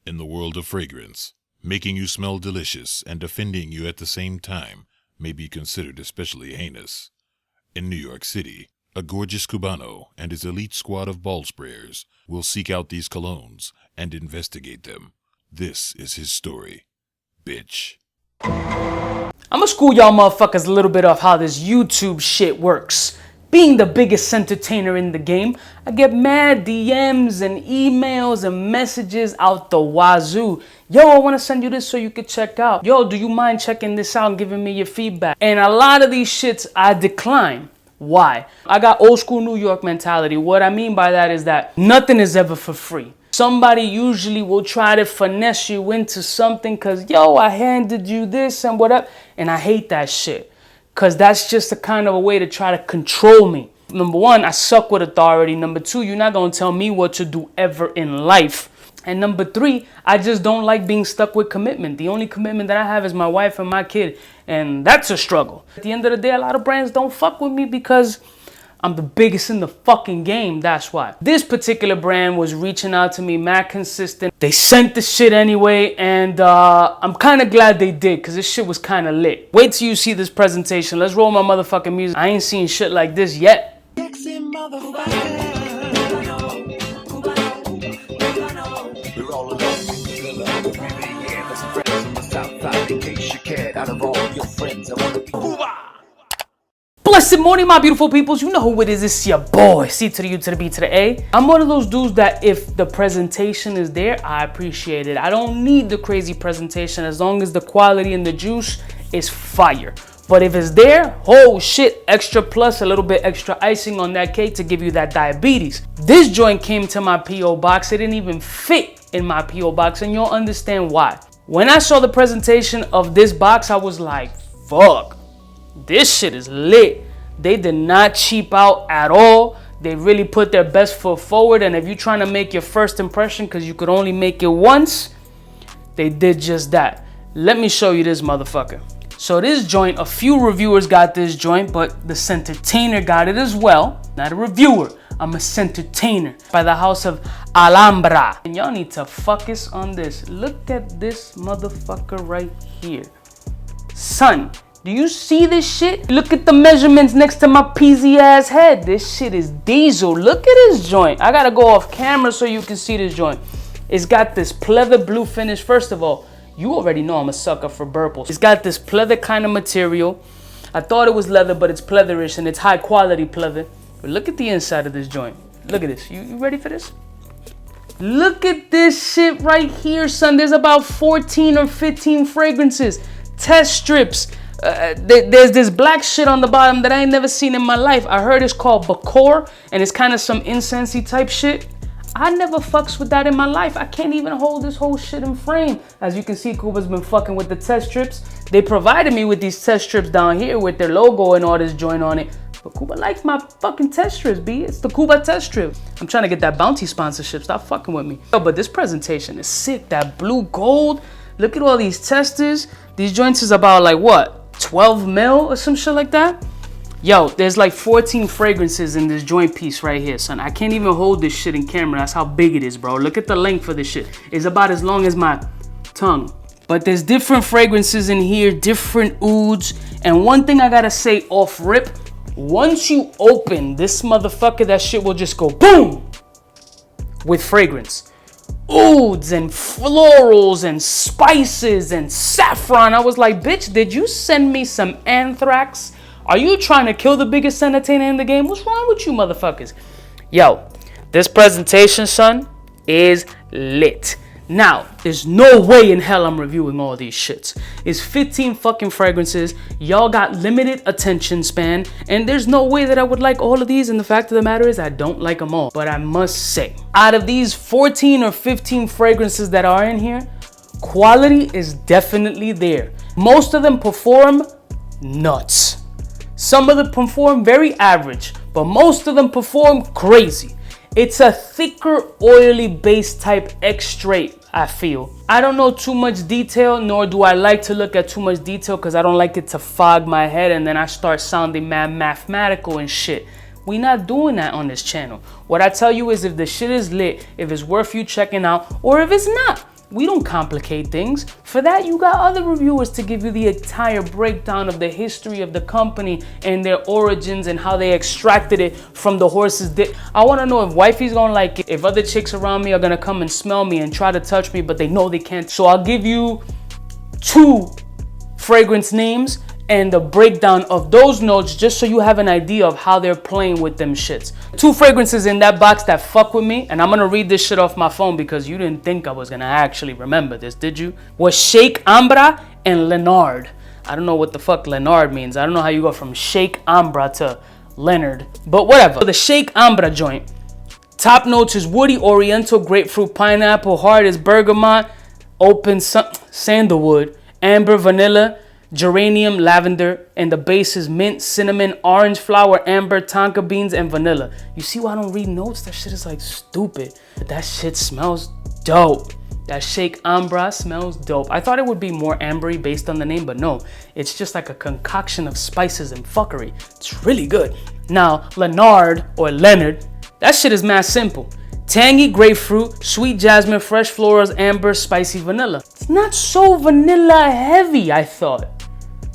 In the world of fragrance, making you smell delicious and offending you at the same time may be considered especially heinous. In New York City, a gorgeous Cubano and his elite squad of ball sprayers will seek out these colognes and investigate them. This is his story. Bitch. I'ma school y'all motherfuckers a little bit of how this YouTube shit works. Being the biggest entertainer in the game, I get mad DMs and emails and messages out the wazoo. Yo, I want to send you this so you could check out. Yo, do you mind checking this out and giving me your feedback? And a lot of these shits I decline. Why? I got old school New York mentality. What I mean by that is that nothing is ever for free. Somebody usually will try to finesse you into something because, yo, I handed you this and whatever. And I hate that shit. Because that's just a kind of a way to try to control me. Number one, I suck with authority. Number two, you're not going to tell me what to do ever in life. And number three, I just don't like being stuck with commitment. The only commitment that I have is my wife and my kid. And that's a struggle. At the end of the day, a lot of brands don't fuck with me because I'm the biggest in the fucking game, that's why. This particular brand was reaching out to me, mad consistent. They sent the shit anyway, and I'm kind of glad they did, because this shit was kind of lit. Wait till you see this presentation. Let's roll my motherfucking music. I ain't seen shit like this yet. Blessed morning, my beautiful peoples. You know who it is. It's your boy, C to the U to the B to the A. I'm one of those dudes that if the presentation is there, I appreciate it. I don't need the crazy presentation as long as the quality and the juice is fire. But if it's there, oh shit, extra plus, a little bit extra icing on that cake to give you that diabetes. This joint came to my P.O. box. It didn't even fit in my P.O. box, and you'll understand why. When I saw the presentation of this box, I was like, fuck. This shit is lit. They did not cheap out at all. They really put their best foot forward. And if you're trying to make your first impression because you could only make it once, they did just that. Let me show you this motherfucker. So this joint, a few reviewers got this joint, but the Sentertainer got it as well. Not a reviewer. I'm a Sentertainer by the house of Alambra. And y'all need to focus on this. Look at this motherfucker right here. Son. Do you see this shit? Look at the measurements next to my peasy ass head. This shit is diesel. Look at this joint. I gotta go off camera so you can see this joint. It's got this pleather blue finish. First of all, you already know I'm a sucker for purple. It's got this pleather kind of material. I thought it was leather, but it's pleatherish and it's high quality pleather. But look at the inside of this joint. Look at this. You ready for this? Look at this shit right here, son. There's about 14 or 15 fragrances. Test strips. There's this black shit on the bottom that I ain't never seen in my life. I heard it's called Bakor, and it's kind of some incensey type shit. I never fucks with that in my life. I can't even hold this whole shit in frame. As you can see, Cuba's been fucking with the test strips. They provided me with these test strips down here with their logo and all this joint on it. But Cuba likes my fucking test strips, B. It's the Cuba test strip. I'm trying to get that bounty sponsorship. Stop fucking with me. Yo, but this presentation is sick. That blue gold. Look at all these testers. These joints is about like what? 12 mil or some shit like that. Yo, there's like 14 fragrances in this joint piece right here, son. I can't even hold this shit in camera. That's how big it is, bro. Look at the length of this shit. It's about as long as my tongue. But there's different fragrances in here, different ouds. And one thing I gotta say off rip, once you open this motherfucker, that shit will just go boom with fragrance. Ouds and florals and spices and saffron. I was like, bitch, did you send me some anthrax? Are you trying to kill the biggest entertainer in the game? What's wrong with you motherfuckers? Yo, this presentation, son, is lit. Now, there's no way in hell I'm reviewing all these shits. It's 15 fucking fragrances. Y'all got limited attention span. And there's no way that I would like all of these. And the fact of the matter is I don't like them all. But I must say, out of these 14 or 15 fragrances that are in here, quality is definitely there. Most of them perform nuts. Some of them perform very average. But most of them perform crazy. It's a thicker, oily base type extrait, I feel. I don't know too much detail, nor do I like to look at too much detail because I don't like it to fog my head and then I start sounding mad mathematical and shit. We not doing that on this channel. What I tell you is if the shit is lit, if it's worth you checking out, or if it's not, We don't complicate things. For that, you got other reviewers to give you the entire breakdown of the history of the company and their origins and how they extracted it from the horse's dick. I want to know if wifey's gonna like it, if other chicks around me are gonna come and smell me and try to touch me, but they know they can't. So I'll give you 2 fragrance names and the breakdown of those notes just so you have an idea of how they're playing with them shits. 2 fragrances in that box that fuck with me, and I'm gonna read this shit off my phone because you didn't think I was gonna actually remember this, did you? Was Shake Ambra and Leonard. I don't know what the fuck Leonard means. I don't know how you go from Shake Ambra to Leonard, but whatever. The Shake Ambra joint. Top notes is woody, oriental, grapefruit, pineapple, hard is bergamot, open sandalwood, amber, vanilla, geranium, lavender, and the base is mint, cinnamon, orange flower, amber, tonka beans, and vanilla. You see why I don't read notes? That shit is like stupid. But that shit smells dope. That Shake Ambra smells dope. I thought it would be more ambery based on the name, but no. It's just like a concoction of spices and fuckery. It's really good. Now, Leonard or Leonard, that shit is mad simple. Tangy grapefruit, sweet jasmine, fresh florals, amber, spicy vanilla. It's not so vanilla heavy, I thought.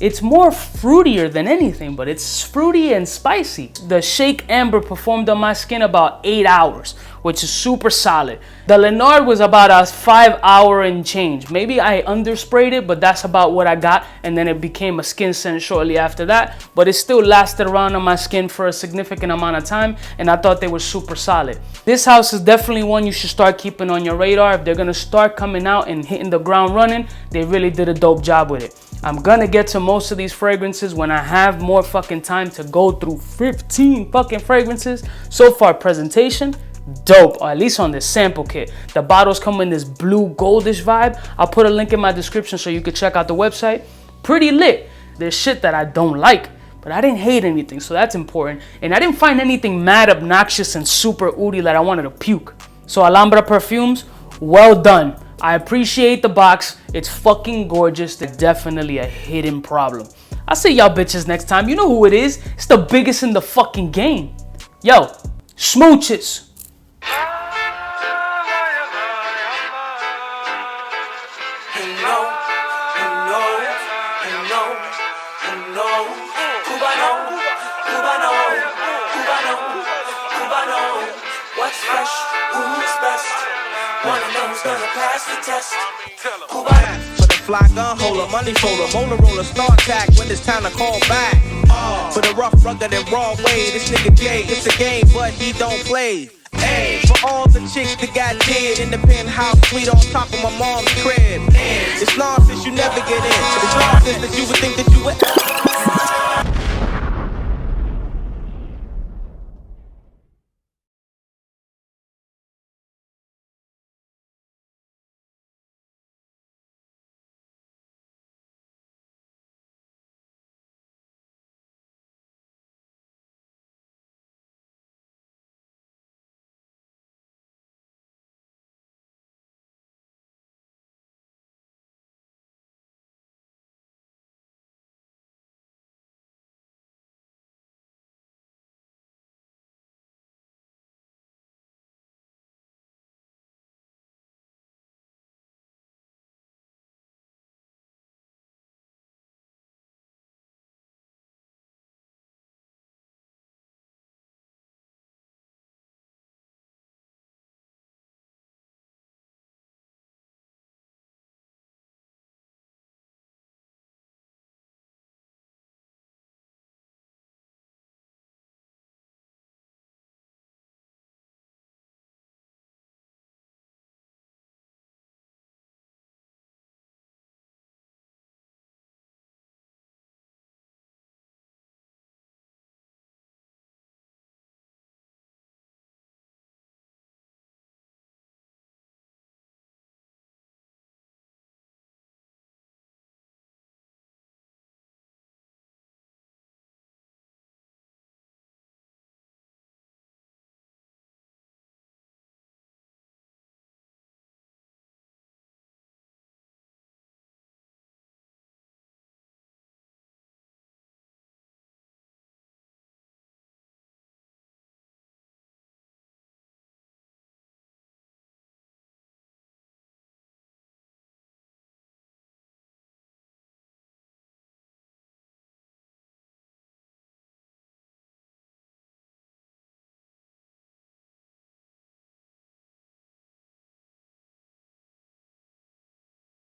It's more fruitier than anything, but it's fruity and spicy. The Shake Amber performed on my skin about 8 hours, which is super solid. The Leonard was about a 5 hour and change. Maybe I undersprayed it, but that's about what I got. And then it became a skin scent shortly after that. But it still lasted around on my skin for a significant amount of time. And I thought they were super solid. This house is definitely one you should start keeping on your radar. If they're gonna start coming out and hitting the ground running, they really did a dope job with it. I'm gonna get to most of these fragrances when I have more fucking time to go through 15 fucking fragrances. So far, presentation, dope, or at least on this sample kit. The bottles come in this blue goldish vibe. I'll put a link in my description so you can check out the website. Pretty lit. There's shit that I don't like, but I didn't hate anything, so that's important. And I didn't find anything mad obnoxious and super oody that I wanted to puke. So Alambra Perfumes, well done. I appreciate the box. It's fucking gorgeous. It's definitely a hidden problem. I'll see y'all bitches next time. You know who it is. It's the biggest in the fucking game. Yo, smooches. What's fresh? Who's best? One of them's gonna pass the test. For the fly gun holder, money folder, motor roller, start tack when it's time to call back. For the rough, rugged, and raw way, this nigga Jay, it's a game, but he don't play. Hey, for all the chicks that got dead in the penthouse suite on top of my mom's crib. It's nonsense, you never get in. It's nonsense that you would think that you would.